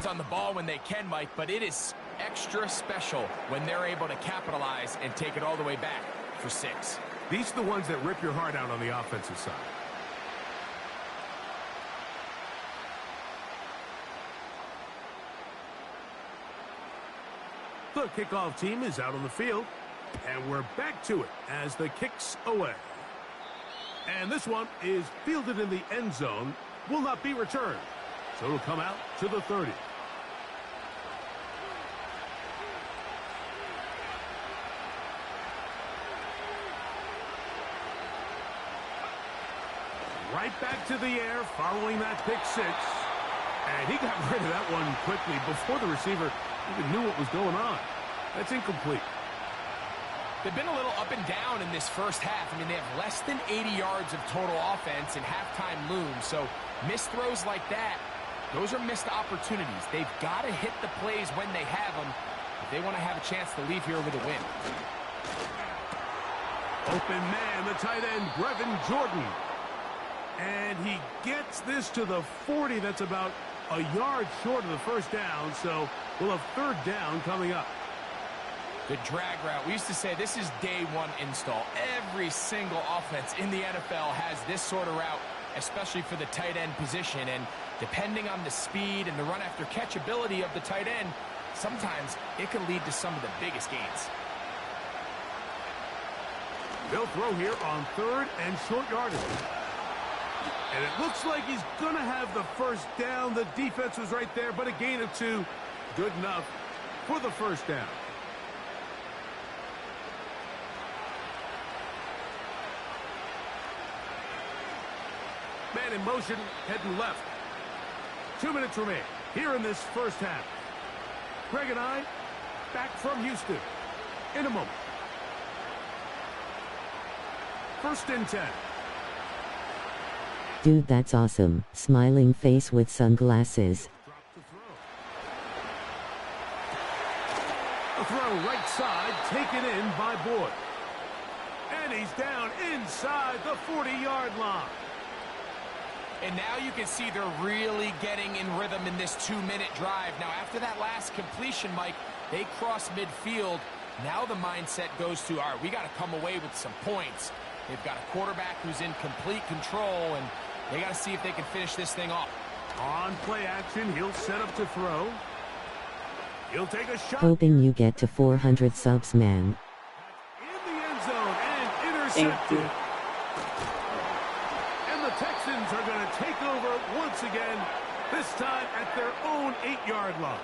hands on the ball when they can, Mike, but it is extra special when they're able to capitalize and take it all the way back for 6. These are the ones that rip your heart out on the offensive side. The kickoff team is out on the field, and we're back to it as the kick's away. And this one is fielded in the end zone, will not be returned. So it'll come out to the 30. Right back to the air following that pick 6. And he got rid of that one quickly before the receiver even knew what was going on. That's incomplete. They've been a little up and down in this first half. I mean, they have less than 80 yards of total offense and halftime looms. So missed throws like that, those are missed opportunities. They've got to hit the plays when they have them if they want to have a chance to leave here with a win. Open man, the tight end, Brevin Jordan. And he gets this to the 40. That's about a yard short of the first down, so we'll have third down coming up. The drag route. We used to say this is day one install. Every single offense in the NFL has this sort of route, especially for the tight end position. And depending on the speed and the run after catch ability of the tight end, sometimes it can lead to some of the biggest gains. They'll throw here on third and short yardage. And it looks like he's going to have the first down. The defense was right there, but a gain of 2. Good enough for the first down. Man in motion, heading left. 2 minutes remain here in this first half. Greg and I back from Houston in a moment. 1st and 10. Dude, that's awesome. Smiling face with sunglasses. A throw right side, taken in by Boyd. And he's down inside the 40-yard line. And now you can see they're really getting in rhythm in this 2-minute drive. Now, after that last completion, Mike, they cross midfield. Now the mindset goes to, all right, we got to come away with some points. They've got a quarterback who's in complete control, and they got to see if they can finish this thing off. On play action, he'll set up to throw. He'll take a shot. Hoping you get to 400 subs, man. In the end zone and intercepted. And the Texans are going to take over once again, this time at their own 8-yard line.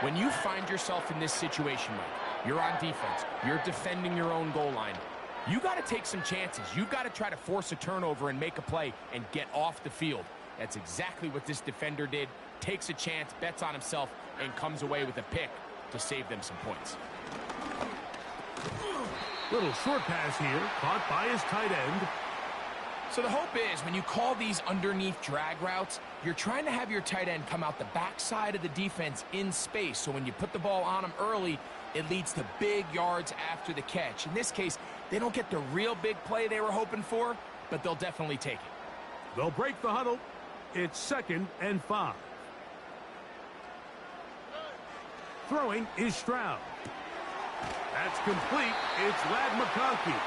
When you find yourself in this situation, Mike, you're on defense, you're defending your own goal line, you got to take some chances. You've got to try to force a turnover and make a play and get off the field. That's exactly what this defender did. Takes a chance, bets on himself, and comes away with a pick to save them some points. Little short pass here, caught by his tight end. So the hope is when you call these underneath drag routes, you're trying to have your tight end come out the backside of the defense in space. So when you put the ball on him early, it leads to big yards after the catch. In this case, they don't get the real big play they were hoping for, but they'll definitely take it. They'll break the huddle. It's 2nd and 5. Throwing is Stroud. That's complete. It's Ladd McConkey.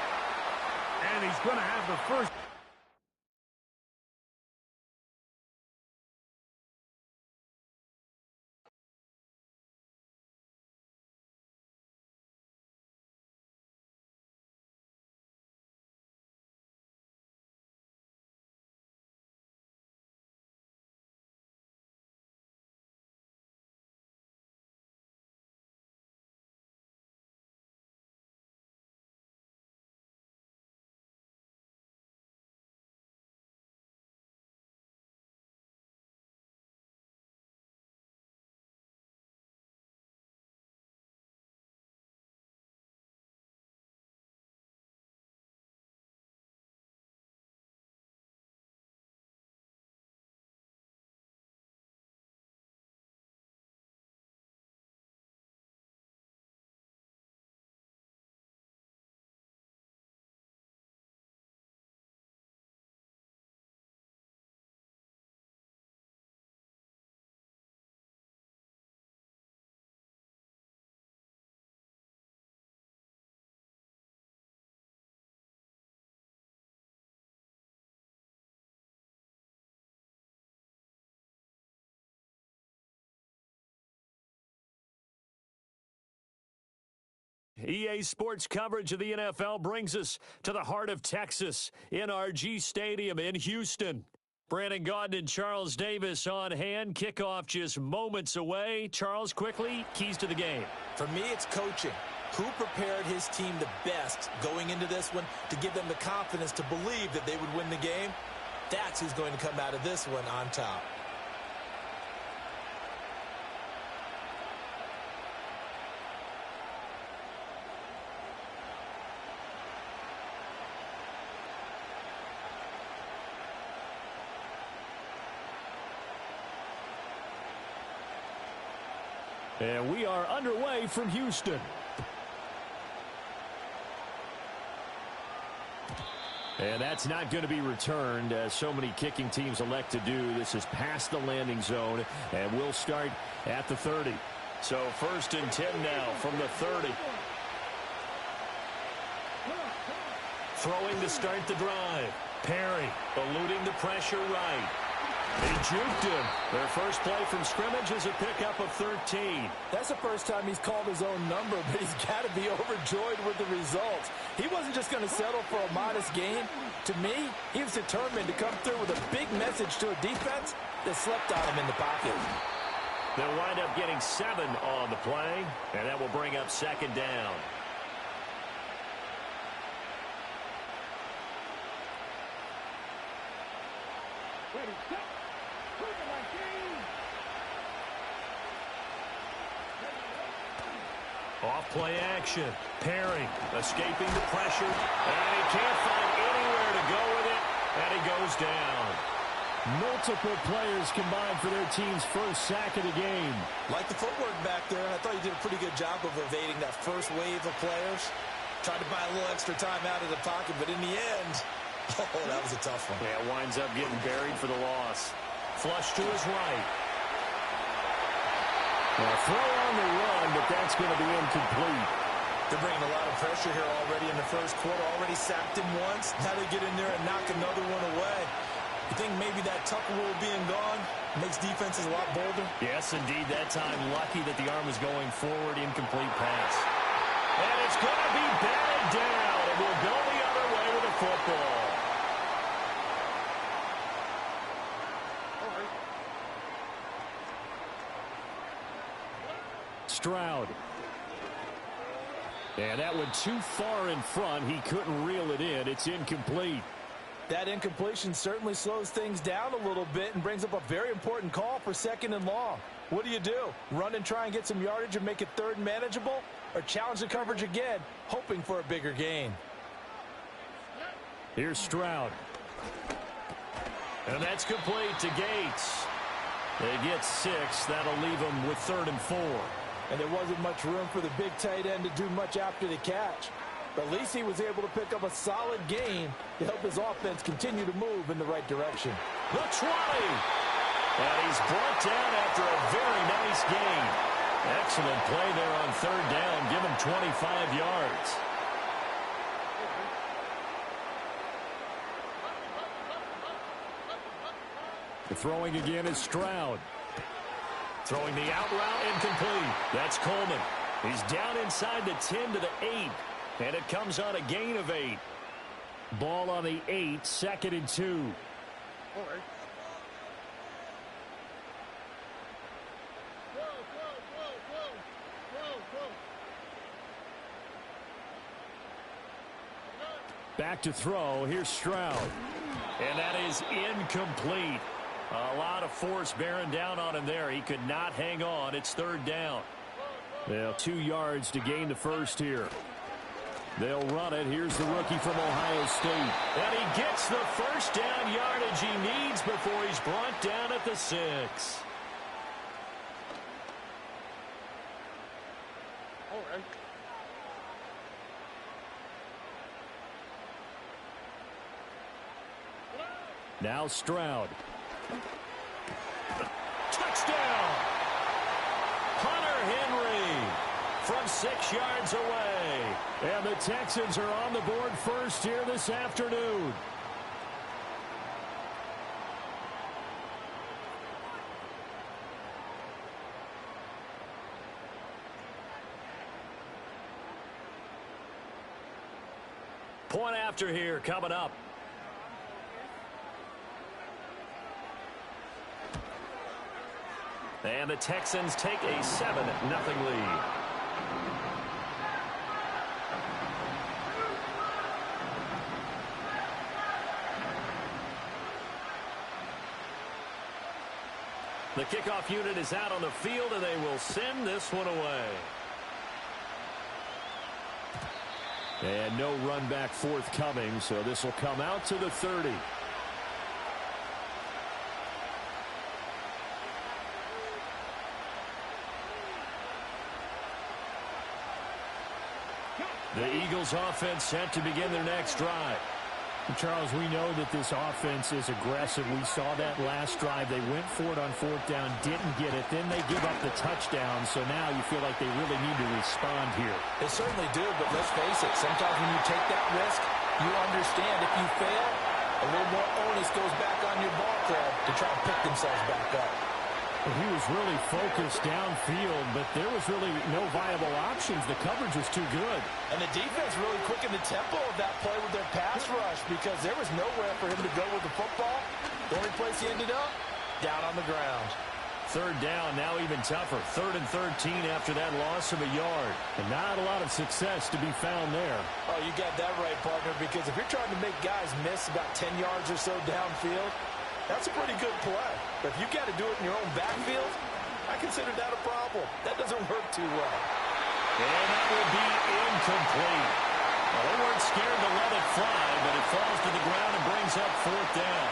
And he's going to have the first. EA Sports coverage of the NFL brings us to the heart of Texas, NRG Stadium in Houston. Brandon Gaudin and Charles Davis on hand. Kickoff just moments away. Charles, quickly, keys to the game. For me, it's coaching. Who prepared his team the best going into this one to give them the confidence to believe that they would win the game? That's who's going to come out of this one on top. And we are underway from Houston. And that's not going to be returned, as so many kicking teams elect to do. This is past the landing zone, and we'll start at the 30. So 1st and 10 now from the 30. Throwing to start the drive. Perry eluding the pressure right. He juked him. Their first play from scrimmage is a pickup of 13. That's the first time he's called his own number, but he's got to be overjoyed with the results. He wasn't just going to settle for a modest gain. To me, he was determined to come through with a big message to a defense that slept on him in the pocket. They'll wind up getting 7 on the play, and that will bring up 2nd down. Off play action. Perry escaping the pressure, and he can't find anywhere to go with it, and he goes down. Multiple players combined for their team's first sack of the game. Like the footwork back there, and I thought he did a pretty good job of evading that first wave of players. Tried to buy a little extra time out of the pocket, but in the end, oh, that was a tough one. Yeah, winds up getting buried for the loss. Flush to his right. Well, throw on the run, but that's going to be incomplete. They're bringing a lot of pressure here already in the first quarter. Already sacked him once. Now they get in there and knock another one away. You think maybe that Tucker rule being gone makes defenses a lot bolder? Yes, indeed. That time, lucky that the arm was going forward. Incomplete pass. And it's going to be batted down. It will go the other way with the football. Stroud. And that one too far in front. He couldn't reel it in. It's incomplete. That incompletion certainly slows things down a little bit and brings up a very important call for 2nd and long. What do? Run and try and get some yardage and make it 3rd and manageable? Or challenge the coverage again, hoping for a bigger gain? Here's Stroud. And that's complete to Gates. They get 6. That'll leave them with 3rd and 4. And there wasn't much room for the big tight end to do much after the catch. But at least he was able to pick up a solid gain to help his offense continue to move in the right direction. The 20. And he's brought down after a very nice gain. Excellent play there on 3rd down. Give him 25 yards. The throwing again is Stroud. Throwing the out route, incomplete. That's Coleman. He's down inside the 10 to the 8. And it comes on a gain of 8. Ball on the 8, 2nd and 2. Back to throw. Here's Stroud. And that is incomplete. A lot of force bearing down on him there. He could not hang on. It's 3rd down. Well, 2 yards to gain the first here. They'll run it. Here's the rookie from Ohio State. And he gets the first down yardage he needs before he's brought down at the 6. All right. Now Stroud. Touchdown! Hunter Henry from 6 yards away. And the Texans are on the board first here this afternoon. Point after here coming up. And the Texans take a 7-0 lead. The kickoff unit is out on the field, and they will send this one away. And no run back forthcoming, so this will come out to the 30. The Eagles offense set to begin their next drive. Charles, we know that this offense is aggressive. We saw that last drive. They went for it on fourth down, didn't get it. Then they give up the touchdown. So now you feel like they really need to respond here. They certainly do, but let's face it. Sometimes when you take that risk, you understand if you fail, a little more onus goes back on your ball club to try to pick themselves back up. He was really focused downfield, but there was really no viable options. The coverage was too good. And the defense really quickened the tempo of that play with their pass rush because there was nowhere for him to go with the football. The only place he ended up, down on the ground. Third down, now even tougher. 3rd and 13 after that loss of a yard. And not a lot of success to be found there. Oh, you got that right, partner, because if you're trying to make guys miss about 10 yards or so downfield, that's a pretty good play. But if you got to do it in your own backfield, I consider that a problem. That doesn't work too well. And that will be incomplete. Well, they weren't scared to let it fly, but it falls to the ground and brings up 4th down.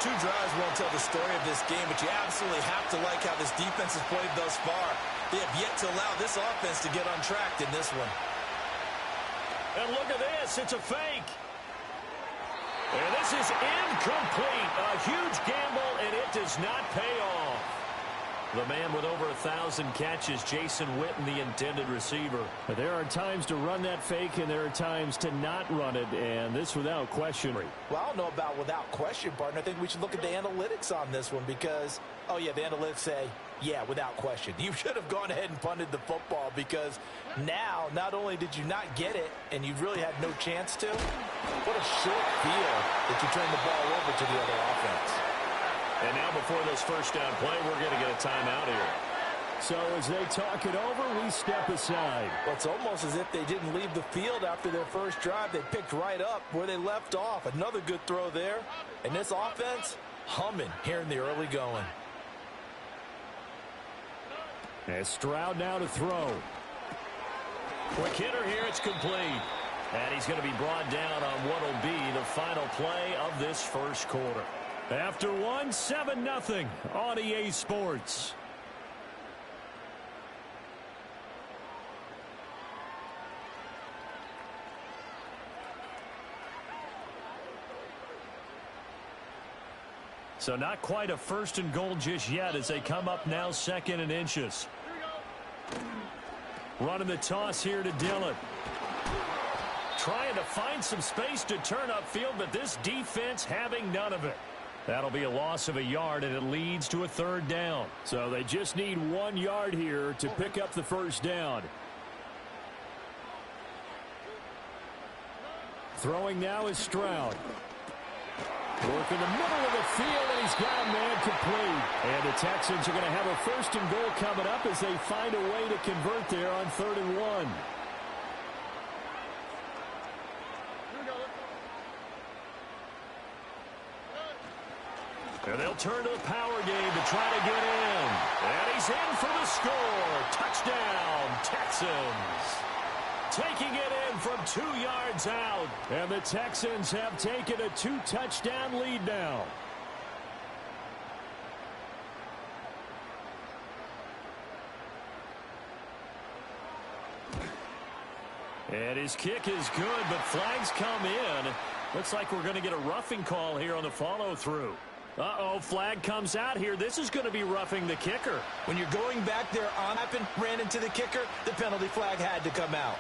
2 drives won't tell the story of this game, but you absolutely have to like how this defense has played thus far. They have yet to allow this offense to get untracked in this one. And look at this. It's a fake. And this is incomplete. A huge gamble, and it does not pay off. The man with over 1,000 catches, Jason Witten, the intended receiver. But there are times to run that fake, and there are times to not run it, and this without question. Well, I don't know about without question, partner. I think we should look at the analytics on this one because, oh, yeah, the analytics say, yeah, without question. You should have gone ahead and punted the football because now not only did you not get it and you really had no chance to, what a short field that you turned the ball over to the other offense. And now before this first down play, we're going to get a timeout here. So as they talk it over, we step aside. Well, it's almost as if they didn't leave the field after their first drive. They picked right up where they left off. Another good throw there. And this offense, humming here in the early going. And Stroud now to throw. Quick hitter here, it's complete. And he's going to be brought down on what will be the final play of this first quarter. After one, 7-0 on EA Sports. So not quite a 1st and goal just yet as they come up now 2nd and inches. Running the toss here to Dillon. Trying to find some space to turn upfield, but this defense having none of it. That'll be a loss of a yard, and it leads to a 3rd down. So they just need 1 yard here to pick up the first down. Throwing now is Stroud. Working the middle of the field, and he's got a man complete. And the Texans are going to have a 1st and goal coming up as they find a way to convert there on 3rd and 1. And they'll turn to the power game to try to get in. And he's in for the score. Touchdown, Texans. Taking it in from 2 yards out. And the Texans have taken a 2-touchdown lead now. And his kick is good, but flags come in. Looks like we're going to get a roughing call here on the follow-through. Uh-oh, flag comes out here. This is going to be roughing the kicker. When you're going back there on up and ran into the kicker, the penalty flag had to come out.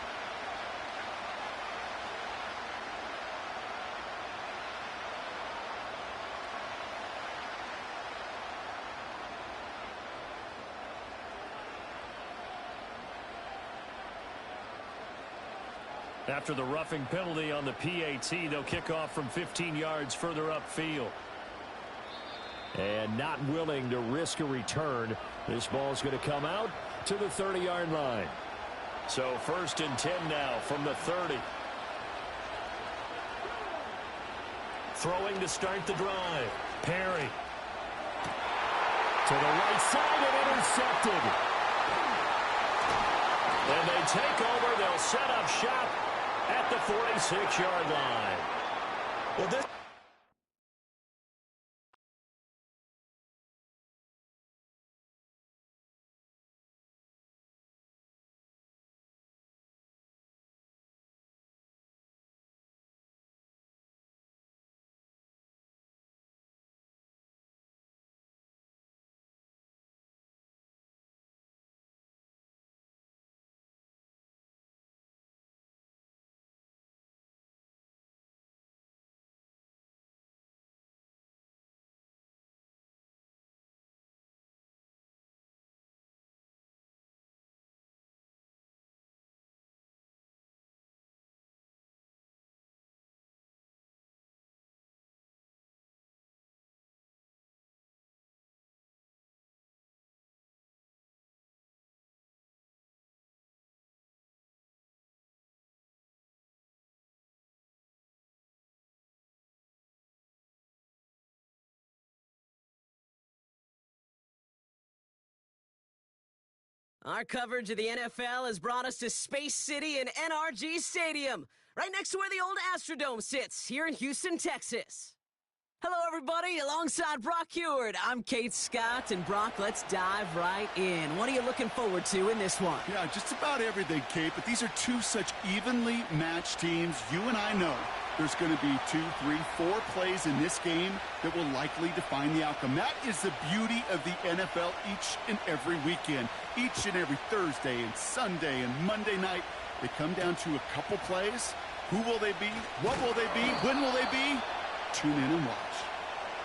After the roughing penalty on the PAT, they'll kick off from 15 yards further upfield. And not willing to risk a return, this ball's going to come out to the 30-yard line. So 1st and 10 now from the 30. Throwing to start the drive. Perry. To the right side and intercepted. And they take over. They'll set up shop at the 46-yard line. Well, this Our coverage of the NFL has brought us to Space City and NRG Stadium, right next to where the old Astrodome sits, here in Houston, Texas. Hello, everybody. Alongside Brock Heward, I'm Kate Scott, and Brock, let's dive right in. What are you looking forward to in this one? Yeah, just about everything, Kate, but these are two such evenly matched teams. You and I know there's going to be 2, 3, 4 plays in this game that will likely define the outcome. That is the beauty of the NFL each and every weekend. Each and every Thursday and Sunday and Monday night, they come down to a couple plays. Who will they be? What will they be? When will they be? Tune in and watch.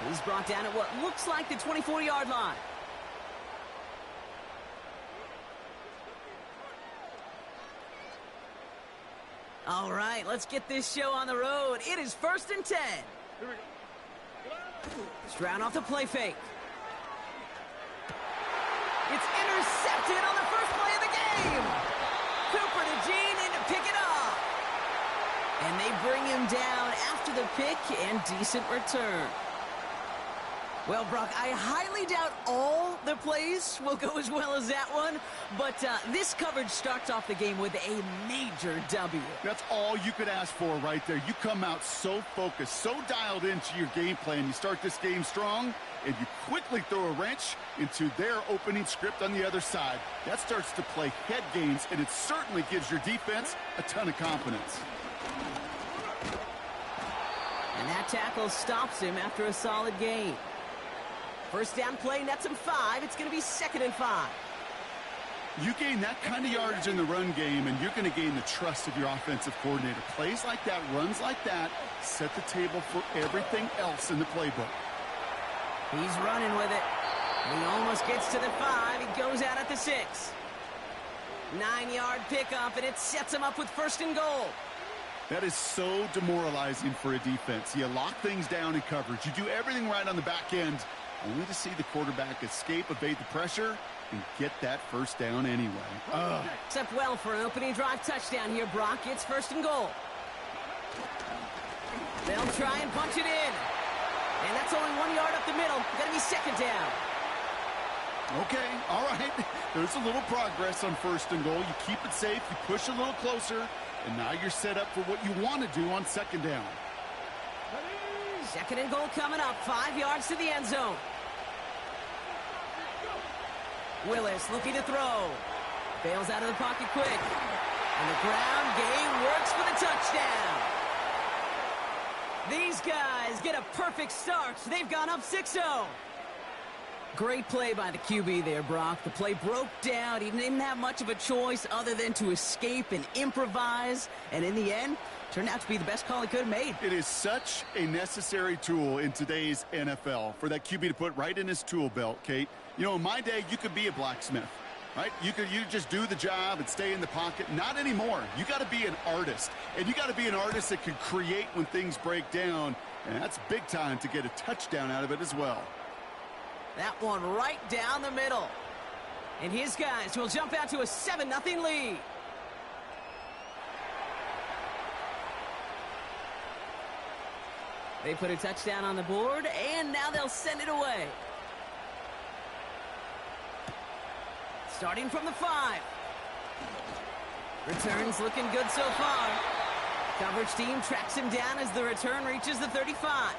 He's brought down at what looks like the 24-yard line. All right, let's get this show on the road. It is 1st and 10. Stroud off the play fake. It's intercepted on the first play of the game. Cooper to Gene in to pick it up. And they bring him down after the pick and decent return. Well, Brock, I highly doubt all the plays will go as well as that one, but this coverage starts off the game with a major W. That's all you could ask for right there. You come out so focused, so dialed into your game plan. You start this game strong, and you quickly throw a wrench into their opening script on the other side. That starts to play head games, and it certainly gives your defense a ton of confidence. And that tackle stops him after a solid gain. First down play nets him 5. It's going to be 2nd and 5. You gain that kind of yardage in the run game, and you're going to gain the trust of your offensive coordinator. Plays like that, runs like that, set the table for everything else in the playbook. He's running with it. He almost gets to the 5. He goes out at the 6. 9-yard pickup, and it sets him up with 1st and goal. That is so demoralizing for a defense. You lock things down in coverage. You do everything right on the back end, only to see the quarterback escape, evade the pressure, and get that first down anyway. Set up well for an opening drive touchdown here, Brock. It's 1st and goal. They'll try and punch it in. And that's only 1 yard up the middle. Going to be 2nd down. Okay, all right. There's a little progress on 1st and goal. You keep it safe, you push a little closer, and now you're set up for what you want to do on 2nd down. 2nd and goal coming up. 5 yards to the end zone. Willis looking to throw. Bails out of the pocket quick. And the ground game works for the touchdown. These guys get a perfect start. They've gone up 6-0. Great play by the QB there, Brock. The play broke down. He didn't have much of a choice other than to escape and improvise. And in the end, turned out to be the best call he could have made. It is such a necessary tool in today's NFL for that QB to put right in his tool belt, Kate. You know, in my day, you could be a blacksmith. right? You just do the job and stay in the pocket. Not anymore. You got to be an artist, and you got to be an artist that can create when things break down, and that's big time to get a touchdown out of it as well. That one right down the middle. And his guys will jump out to a 7-0 lead. They put a touchdown on the board, and now they'll send it away. Starting from the 5. Returns looking good so far. Coverage team tracks him down as the return reaches the 35.